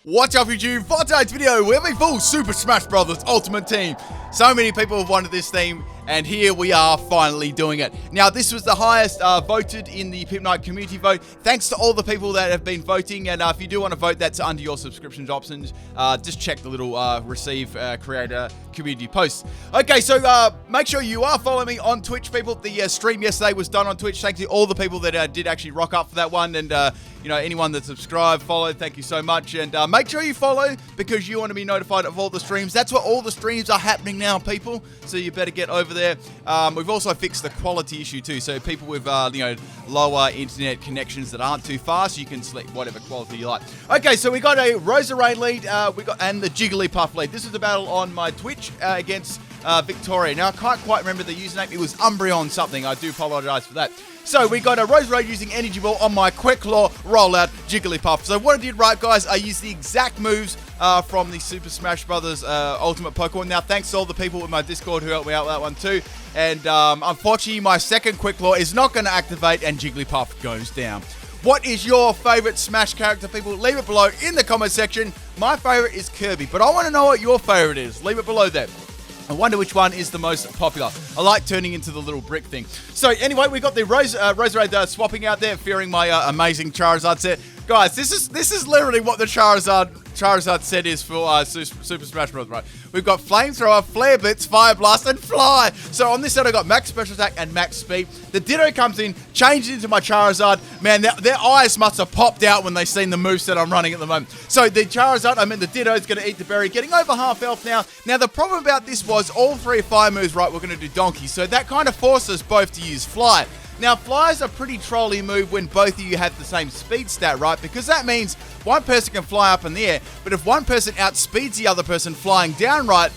What's up YouTube? For today's video, we have a full Super Smash Bros. Ultimate Team. So many people have wanted this theme, and here we are finally doing it. Now, this was the highest voted in the PIMPNITE community vote. Thanks to all the people that have been voting, and if you do want to vote, that's under your subscriptions options. Just check the little receive creator community posts. Okay, so make sure you are following me on Twitch, people. The stream yesterday was done on Twitch. Thank you to all the people that did actually rock up for that one, and you know, anyone that subscribed, followed, thank you so much. And make sure you follow because you want to be notified of all the streams. That's where all the streams are happening now, people. So you better get over there. We've also fixed the quality issue too. So people with you know, lower internet connections that aren't too fast, you can select whatever quality you like. Okay, so we got a Roserade lead, and the Jigglypuff lead. This is the battle on my Twitch against Victoria. Now I can't quite remember the username. It was Umbreon something. I do apologize for that. So we got a Roserade using Energy Ball on my Quick Claw rollout Jigglypuff. So what I did right, guys, I used the exact moves from the Super Smash Bros. Ultimate Pokemon. Now, thanks to all the people in my Discord who helped me out with that one too. And unfortunately, my second Quick Claw is not going to activate and Jigglypuff goes down. What is your favorite Smash character, people? Leave it below in the comment section. My favorite is Kirby, but I want to know what your favorite is. Leave it below there. I wonder which one is the most popular. I like turning into the little brick thing. So anyway, we got the Roserade swapping out there, fearing my amazing Charizard set. Guys, this is literally what the Charizard set is for Super Smash Bros. Right? We've got Flamethrower, Flare Blitz, Fire Blast, and Fly. So on this set, I got Max Special Attack and Max Speed. The Ditto comes in, changes into my Charizard. Man, their eyes must have popped out when they seen the moveset I'm running at the moment. So the Charizard, the Ditto is going to eat the berry, getting over half health now. Now, the problem about this was all three fire moves, right, we're going to do Donkey. So that kind of forces us both to use Fly. Now, Fly is a pretty trolly move when both of you have the same speed stat, right? Because that means one person can fly up in the air, but if one person outspeeds the other person flying down, right,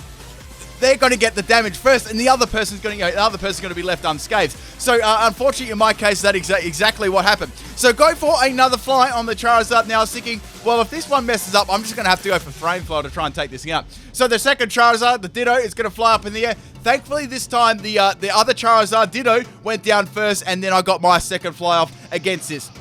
they're going to get the damage first, and the other person's going to be left unscathed. So, unfortunately, in my case, that's exactly what happened. So, go for another fly on the Charizard. Now, I was thinking, well, if this one messes up, I'm just going to have to go for Flamethrower to try and take this thing out. So, the second Charizard, the Ditto, is going to fly up in the air. Thankfully, this time, the other Charizard, Ditto, went down first, and then I got my second fly off against this.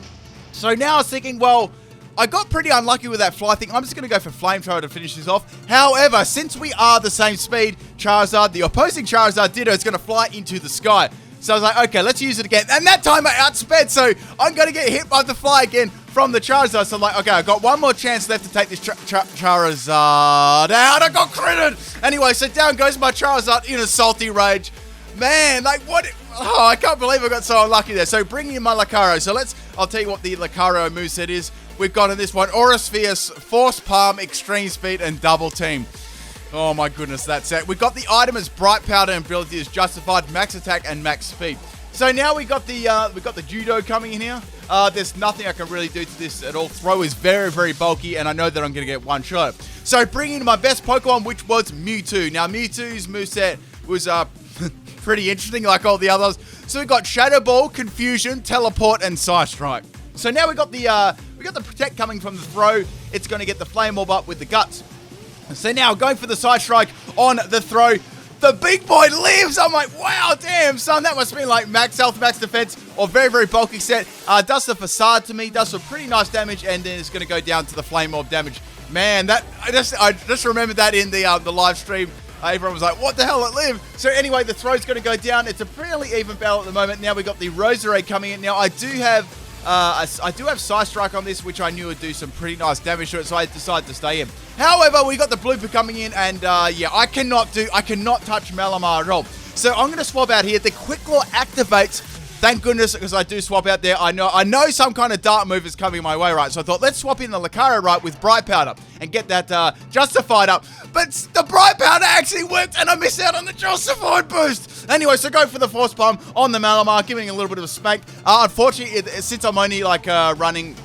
So, now I was thinking, well, I got pretty unlucky with that fly thing. I'm just going to go for Flamethrower to finish this off. However, since we are the same speed, Charizard, the opposing Charizard Ditto is going to fly into the sky. So I was like, okay, let's use it again. And that time I outsped, so I'm going to get hit by the fly again from the Charizard. So I'm like, okay, I've got one more chance left to take this Charizard out. I got critted. Anyway, so down goes my Charizard in a salty rage. Man, like what? Oh, I can't believe I got so unlucky there. So bringing in my Lucario. So I'll tell you what the Lucario moveset is. We've got in this one, Aura Sphere, Force Palm, Extreme Speed, and Double Team. Oh my goodness, that's it. We've got the item as Bright Powder and Ability is Justified, Max Attack, and Max Speed. So now we got the Judo coming in here. There's nothing I can really do to this at all. Throw is very, very bulky, and I know that I'm going to get one shot. So bringing in my best Pokemon, which was Mewtwo. Now Mewtwo's moveset was pretty interesting, like all the others. So we got Shadow Ball, Confusion, Teleport, and Psystrike. So now we got the Protect coming from the throw. It's going to get the Flame Orb up with the Guts. So now going for the Psystrike on the throw. The big boy lives. I'm like, wow, damn, son. That must be like max health, max defense, or very, very bulky set. Does the Facade to me, does some pretty nice damage, and then it's going to go down to the Flame Orb damage. Man, I just remembered that in the live stream. Everyone was like, what the hell, it lived. So anyway, the throw's going to go down. It's a fairly even battle at the moment. Now we got the Roserade coming in. Now I do have Psystrike on this, which I knew would do some pretty nice damage to it, so I decided to stay in. However, we got the Blooper coming in, and yeah, I cannot touch Malamar at all. So I'm going to swap out here. The Quick Claw activates. Thank goodness, because I do swap out there. I know some kind of dart move is coming my way, right? So I thought, let's swap in the Lucario, right, with Bright Powder and get that Justified up. But the Bright Powder actually worked, and I missed out on the Justified boost. Anyway, so go for the Force Palm on the Malamar, giving a little bit of a spank. Unfortunately, since I'm only like running,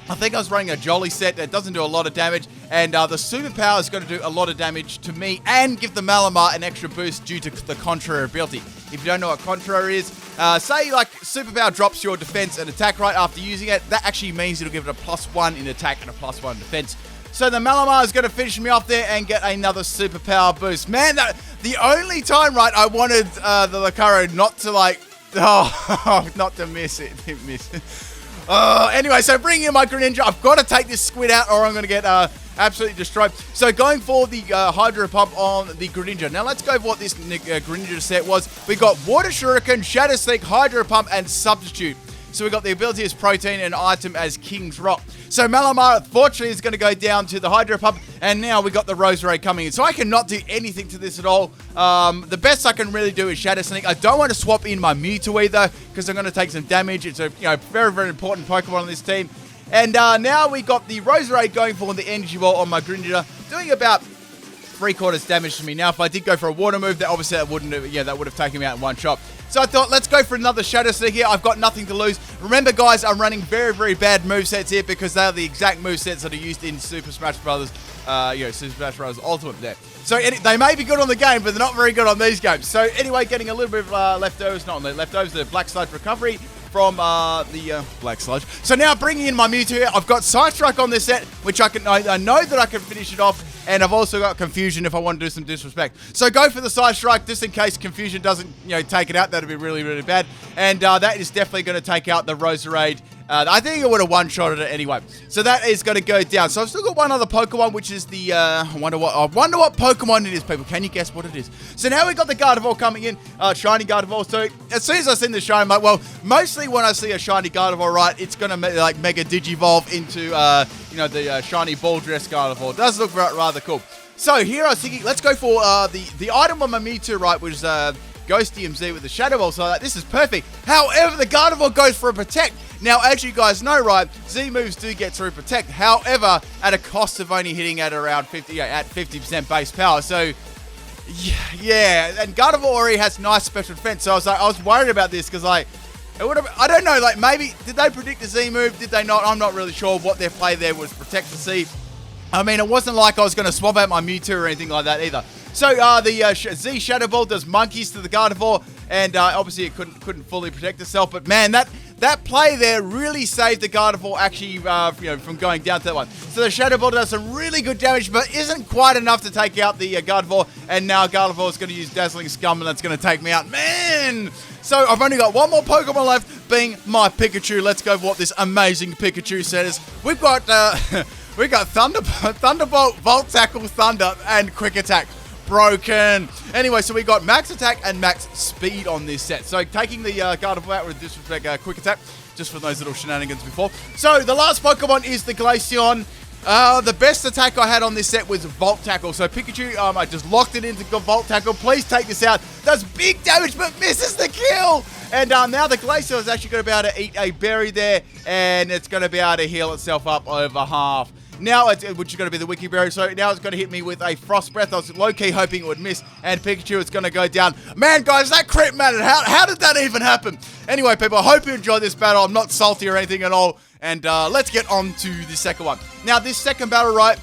I think I was running a Jolly set that doesn't do a lot of damage, and the Superpower is going to do a lot of damage to me and give the Malamar an extra boost due to the Contrary ability. If you don't know what Contrary is, say like Superpower drops your defense and attack right after using it, that actually means it'll give it a +1 in attack and a +1 in defense. So the Malamar is going to finish me off there and get another Superpower boost. Man, the only time, right, I wanted the Lucario not to like, not to miss it. Didn't miss it. Anyway, so bringing in my Greninja, I've got to take this squid out or I'm going to get absolutely destroyed. So going for the Hydro Pump on the Greninja. Now let's go over what this Greninja set was. We got Water Shuriken, Shadow Sneak, Hydro Pump, and Substitute. So we got the ability as Protein and item as King's Rock. So Malamar, fortunately, is going to go down to the Hydro Pump, and now we got the Roserade coming in. So I cannot do anything to this at all. The best I can really do is Shadow Sneak. I don't want to swap in my Mewtwo either, because I'm going to take some damage. It's a very, very important Pokemon on this team. And now we got the Roserade going for the Energy Ball on my Greninja, doing about 3/4 damage to me. Now, if I did go for a water move, that obviously that wouldn't have, that would have taken me out in one shot. So I thought, let's go for another Shadow Sneak here. I've got nothing to lose. Remember, guys, I'm running very, very bad movesets here because they are the exact movesets that are used in Super Smash Bros. Super Smash Bros. Ultimate there. So they may be good on the game, but they're not very good on these games. So anyway, getting a little bit of leftovers, not on the leftovers, the Black Sludge recovery from the Black Sludge. So now bringing in my Mewtwo here, I've got Side Strike on this set, which I know that I can finish it off, and I've also got Confusion if I want to do some disrespect. So go for the Side Strike just in case Confusion doesn't take it out. That'd be really, really bad. And that is definitely going to take out the Roserade. I think it would have one-shotted it anyway. So that is going to go down. So I've still got one other Pokemon, which is the, I wonder what Pokemon it is, people. Can you guess what it is? So now we've got the Gardevoir coming in, Shiny Gardevoir. So as soon as I see the Shiny, I'm like, well, mostly when I see a Shiny Gardevoir, right, it's going to Mega Digivolve into, the Shiny Ball Dress Gardevoir. It does look rather cool. So here I was thinking, let's go for the item on my Mewtwo, right, which is Ghost DMZ with the Shadow Ball. So this is perfect. However, the Gardevoir goes for a Protect. Now, as you guys know, right, Z moves do get through Protect. However, at a cost of only hitting at around 50% base power. So, yeah, and Gardevoir already has nice special defense. So I was worried about this because it would have. I don't know, maybe did they predict the Z move? Did they not? I'm not really sure what their play there was. Protect the Z. I mean, it wasn't like I was going to swap out my Mewtwo or anything like that either. So the Z Shadow Ball does monkeys to the Gardevoir, and obviously it couldn't fully protect itself. But man, that play there really saved the Gardevoir actually from going down to that one. So the Shadow Ball does some really good damage, but isn't quite enough to take out the Gardevoir. And now Gardevoir is going to use Dazzling Scum, and that's going to take me out. Man! So I've only got one more Pokemon left, being my Pikachu. Let's go for what this amazing Pikachu set is. We've got Thunderbolt, Volt Tackle, Thunder, and Quick Attack. Broken. Anyway, so we got Max Attack and Max Speed on this set. So taking the Gardevoir out with disrespect, Quick Attack, just for those little shenanigans before. So the last Pokemon is the Glaceon. The best attack I had on this set was Volt Tackle. So Pikachu, I just locked it into Volt Tackle. Please take this out. Does big damage, but misses the kill. And now the Glaceon is actually going to be able to eat a berry there, and it's going to be able to heal itself up over half. Now, which is going to be the Wiki Berry, so now it's going to hit me with a Frost Breath. I was low-key hoping it would miss, and Pikachu is going to go down. Man, guys, that crit mattered. How did that even happen? Anyway, people, I hope you enjoyed this battle. I'm not salty or anything at all, and let's get on to the second one. Now, this second battle, right,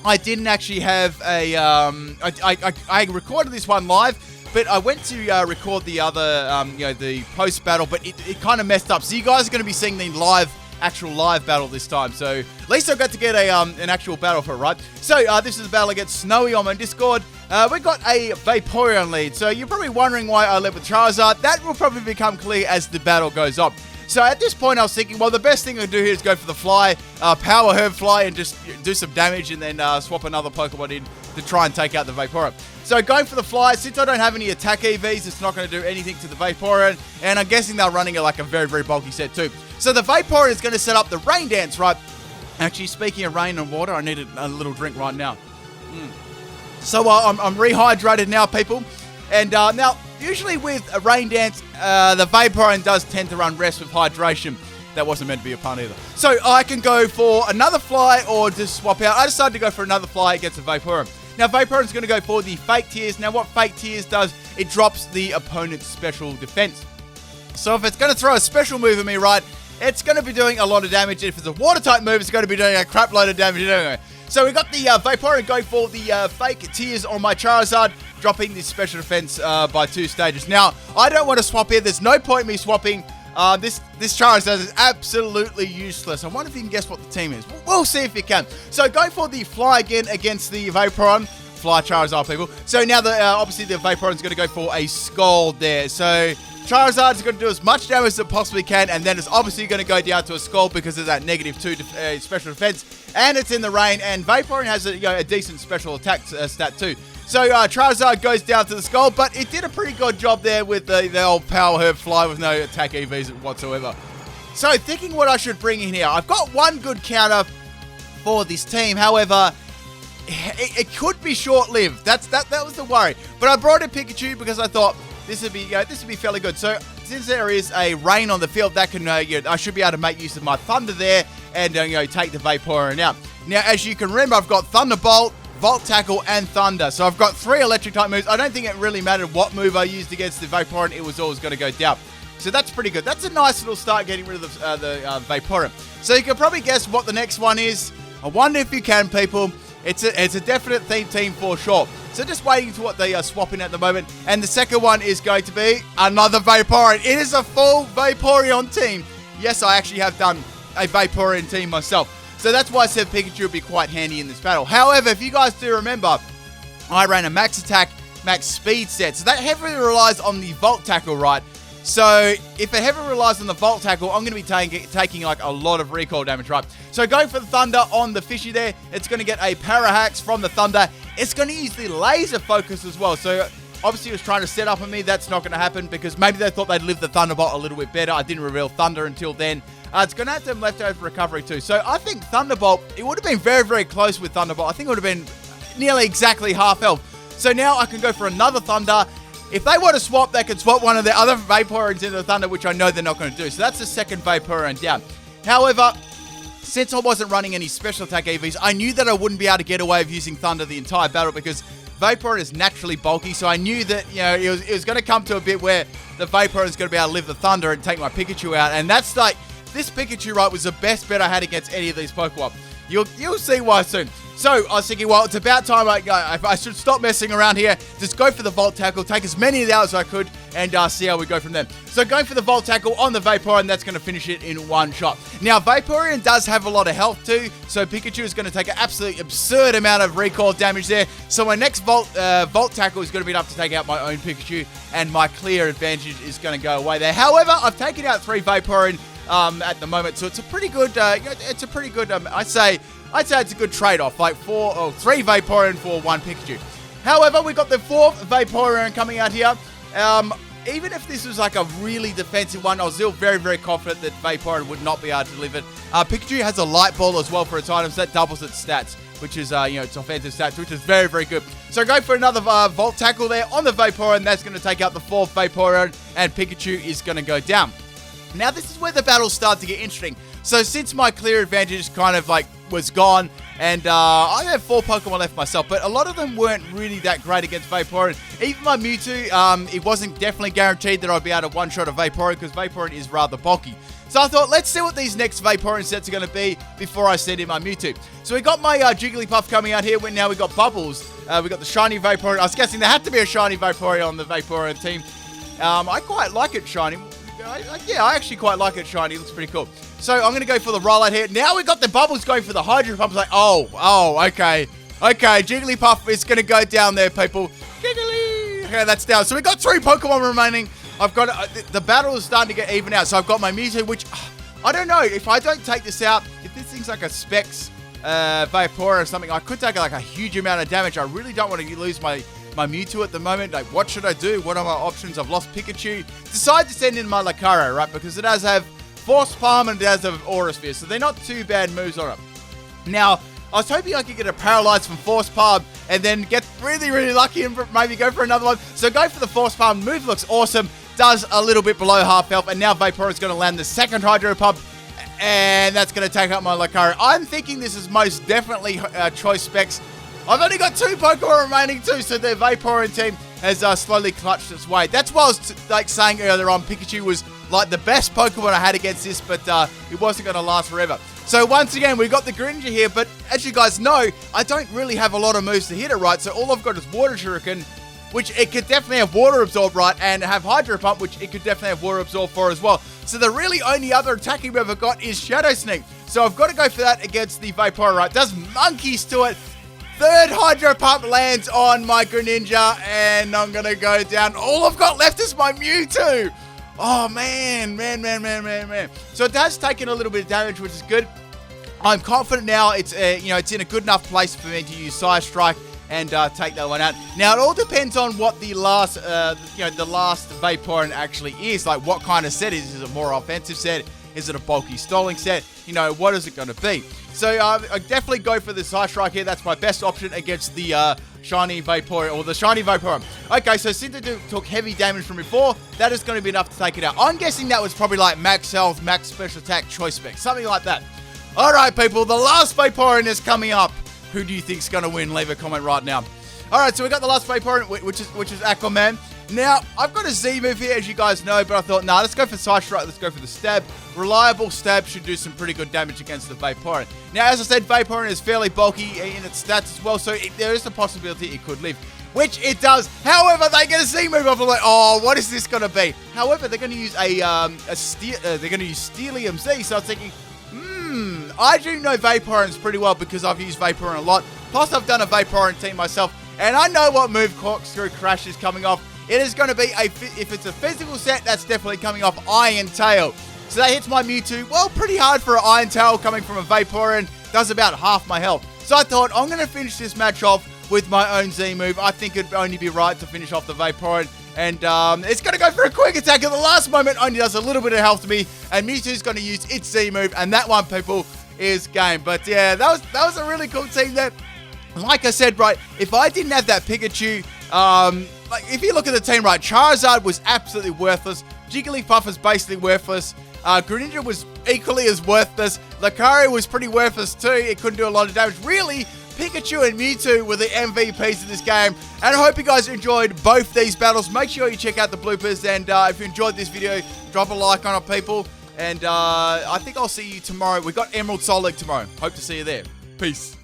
I didn't actually have a... I recorded this one live, but I went to record the other, the post-battle, but it kind of messed up. So you guys are going to be seeing the actual live battle this time, so at least I got to get an actual battle for it, right? So this is a battle against Snowy on my Discord. We got a Vaporeon lead, so you're probably wondering why I led with Charizard. That will probably become clear as the battle goes on. So at this point I was thinking, well, the best thing to do here is go for the Fly, Power Herb Fly, and just do some damage, and then swap another Pokemon in to try and take out the Vaporeon. So going for the Fly, since I don't have any attack EVs, it's not going to do anything to the Vaporeon, and I'm guessing they're running a very, very bulky set too. So the Vaporeon is going to set up the Rain Dance, right? Actually, speaking of rain and water, I need a little drink right now. So I'm rehydrated now, people. And now, usually with a Rain Dance, the Vaporeon does tend to run rest with hydration. That wasn't meant to be a pun either. So I can go for another Fly or just swap out. I decided to go for another Fly against a Vaporeon. Now, Vaporeon's going to go for the Fake Tears. Now, what Fake Tears does, it drops the opponent's special defense. So if it's going to throw a special move at me, right, it's going to be doing a lot of damage. If it's a water-type move, it's going to be doing a crap load of damage anyway. So we got the Vaporeon going for the Fake Tears on my Charizard, dropping the special defense by 2 stages. Now, I don't want to swap here. There's no point in me swapping. This Charizard is absolutely useless. I wonder if you can guess what the team is. We'll see if you can. So going for the Fly again against the Vaporeon. Fly Charizard, people. So now, obviously, the Vaporeon is going to go for a Scald there. So Charizard is going to do as much damage as it possibly can, and then it's obviously going to go down to a Scald because of that -2 special defense, and it's in the rain, and Vaporeon has a decent special attack stat too. So Charizard goes down to the Scald, but it did a pretty good job there with the old Power Herb Fly with no attack EVs whatsoever. So thinking what I should bring in here, I've got one good counter for this team. However, it could be short-lived. That was the worry. But I brought in Pikachu because I thought this would be fairly good. So since there is a rain on the field, that can I should be able to make use of my Thunder there and take the Vaporeon out. Now, as you can remember, I've got Thunderbolt, Volt Tackle, and Thunder. So I've got 3 electric type moves. I don't think it really mattered what move I used against the Vaporeon. It was always going to go down. So that's pretty good. That's a nice little start getting rid of the Vaporeon. So you can probably guess what the next one is. I wonder if you can, people. It's a definite theme team for sure. So just waiting to what they are swapping at the moment. And the second one is going to be another Vaporeon. It is a full Vaporeon team. Yes, I actually have done a Vaporeon team myself. So that's why I said Pikachu would be quite handy in this battle. However, if you guys do remember, I ran a max attack, max speed set. So that heavily relies on the Volt Tackle, right? So if it heavily relies on the Volt Tackle, I'm going to be taking like a lot of recoil damage, right? So going for the Thunder on the Fishy there, it's going to get a Parahax from the Thunder. It's going to use the Laser Focus as well. So obviously it was trying to set up on me. That's not going to happen because maybe they thought they'd live the Thunderbolt a little bit better. I didn't reveal Thunder until then. It's going to have some leftover recovery too. So I think Thunderbolt, it would have been very, very close with Thunderbolt. I think it would have been nearly exactly half health. So now I can go for another Thunder. If they want to swap, they can swap one of their other Vaporeons into the Thunder, which I know they're not going to do. So that's the second Vaporeon down. However, since I wasn't running any special attack EVs, I knew that I wouldn't be able to get away with using Thunder the entire battle because Vaporeon is naturally bulky. So I knew that, it was going to come to a bit where the Vaporeon is going to be able to live the Thunder and take my Pikachu out. And that's like, this Pikachu, right, was the best bet I had against any of these Pokemon. You'll see why soon. So I was thinking, well, it's about time I should stop messing around here. Just go for the Volt Tackle, take as many of the others as I could, and see how we go from there. So going for the Volt Tackle on the Vaporeon, that's going to finish it in one shot. Now, Vaporeon does have a lot of health too, so Pikachu is going to take an absolutely absurd amount of recoil damage there. So my next Volt Tackle is going to be enough to take out my own Pikachu, and my clear advantage is going to go away there. However, I've taken out 3 Vaporeon at the moment, so it's a pretty good, I'd say it's a good trade-off, like 3 Vaporeon for 1 Pikachu. However, we got the 4th Vaporeon coming out here. Even if this was like a really defensive one, I was still very, very confident that Vaporeon would not be able to deliver it. Pikachu has a Light Ball as well for its items. That doubles its stats, which is, its offensive stats, which is very, very good. So go for another Volt Tackle there on the Vaporeon. That's going to take out the 4th Vaporeon, and Pikachu is going to go down. Now, this is where the battles start to get interesting. So since my clear advantage kind of like was gone, and I have 4 Pokemon left myself, but a lot of them weren't really that great against Vaporeon. Even my Mewtwo, it wasn't definitely guaranteed that I'd be able to one-shot a Vaporeon because Vaporeon is rather bulky. So I thought, let's see what these next Vaporeon sets are going to be before I send in my Mewtwo. So we got my Jigglypuff coming out here. Now we got Bubbles. We got the shiny Vaporeon. I was guessing there had to be a shiny Vaporeon on the Vaporeon team. I quite like it shiny. I actually quite like it shiny. It looks pretty cool. So I'm going to go for the Rollout here. Now we've got the Bubbles going for the Hydro Pump. Like, okay. Okay, Jigglypuff is going to go down there, people. Jiggly. Okay, that's down. So we've got 3 Pokemon remaining. I've got the battle is starting to get even out. So I've got my Mewtwo, which I don't know. If I don't take this out, if this thing's like a Specs Vaporeon or something, I could take like a huge amount of damage. I really don't want to lose my Mewtwo at the moment. Like, what should I do? What are my options? I've lost Pikachu. Decide to send in my Lucario, right? Because it does have Force Palm and it does have Aura Sphere, so they're not too bad moves on it. Now, I was hoping I could get a Paralyze from Force Palm and then get really, really lucky and maybe go for another one. So go for the Force Palm. Move looks awesome. Does a little bit below half health, and now Vaporeon's going to land the second Hydro Pump, and that's going to take out my Lucario. I'm thinking this is most definitely Choice Specs. I've only got 2 Pokemon remaining too, so the Vaporeon team has slowly clutched its way. That's why I was saying earlier on, Pikachu was like the best Pokemon I had against this, but it wasn't going to last forever. So once again, we've got the Greninja here, but as you guys know, I don't really have a lot of moves to hit it, right? So all I've got is Water Shuriken, which it could definitely have Water Absorb, right? And have Hydro Pump, which it could definitely have Water Absorb for as well. So the really only other attacking move I've got is Shadow Sneak. So I've got to go for that against the Vaporeon, right? Does Monkeys to it. 3rd Hydro Pump lands on my Greninja, and I'm going to go down. All I've got left is my Mewtwo. Oh, man. So it has taken a little bit of damage, which is good. I'm confident now it's it's in a good enough place for me to use Side Strike and take that one out. Now, it all depends on what the last, the last Vaporeon actually is. Like, what kind of set is it? Is it a more offensive set? Is it a bulky stalling set? What is it going to be? So, I definitely go for the Side Strike here. That's my best option against the Shiny Vaporeon, or the Shiny Vaporeon. Okay, so since it took heavy damage from before, that is going to be enough to take it out. I'm guessing that was probably like max health, max special attack, choice spec, something like that. Alright, people, the last Vaporeon is coming up. Who do you think's going to win? Leave a comment right now. Alright, so we got the last Vaporeon, which is Aquaman. Now, I've got a Z move here, as you guys know, but I thought, nah, let's go for Side Strike, let's go for the Stab. Reliable Stab should do some pretty good damage against the Vaporeon. Now, as I said, Vaporeon is fairly bulky in its stats as well, so there is a possibility it could live, which it does. However, they get a Z move off. I'm like, oh, what is this going to be? However, they're going to use they're going to use Steelium Z, so I was thinking, I do know Vaporeons pretty well because I've used Vaporeon a lot. Plus, I've done a Vaporeon team myself, and I know what move Corkscrew Crash is coming off. It is going to be, if it's a physical set, that's definitely coming off Iron Tail. So that hits my Mewtwo, well, pretty hard for an Iron Tail coming from a Vaporeon. Does about half my health. So I thought, I'm going to finish this match off with my own Z move. I think it'd only be right to finish off the Vaporeon. And it's going to go for a quick attack at the last moment. Only does a little bit of health to me. And Mewtwo's going to use its Z move. And that one, people, is game. But yeah, that was a really cool team there. Like I said, right, if I didn't have that Pikachu, like if you look at the team, right, Charizard was absolutely worthless. Jigglypuff was basically worthless. Greninja was equally as worthless. Lucario was pretty worthless too. It couldn't do a lot of damage. Really, Pikachu and Mewtwo were the MVPs of this game. And I hope you guys enjoyed both these battles. Make sure you check out the bloopers. And if you enjoyed this video, drop a like on it, people. And I think I'll see you tomorrow. We've got Emerald Soul League tomorrow. Hope to see you there. Peace.